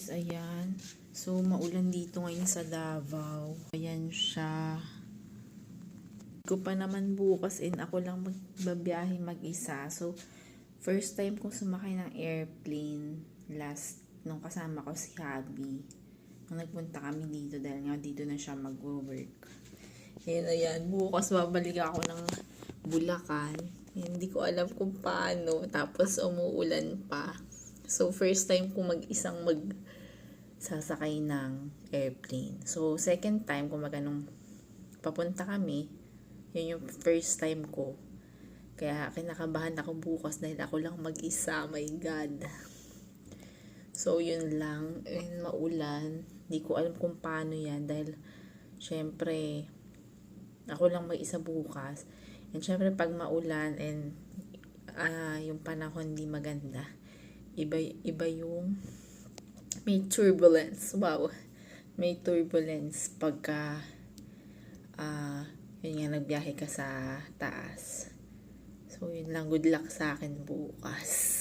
guys, ayan. So, maulan dito ngayon sa Davao. Ayan siya. Ko pa naman bukas ako lang magbabiyahe mag-isa. So, first time kong sumakay ng airplane last nung kasama ko si Habi. Nung nagpunta kami dito dahil nga dito na siya mag-work. Ayan. Bukas babalik ako ng Bulacan. Hindi ko alam kung paano. Tapos umuulan pa. So, first time ko mag-isang sasakay ng airplane. So, second time, kung nung papunta kami, yun yung first time ko. Kaya, kinakabahan ako bukas dahil ako lang mag-isa. My God. So, yun lang. And maulan. Hindi ko alam kung paano yan dahil, syempre, ako lang mag-isa bukas. And syempre, pag maulan and yung panahon hindi maganda, iba yung may turbulence. Wow. May turbulence pagka yun nga, nagbiyahe ka sa taas. So, yun lang. Good luck sa akin bukas.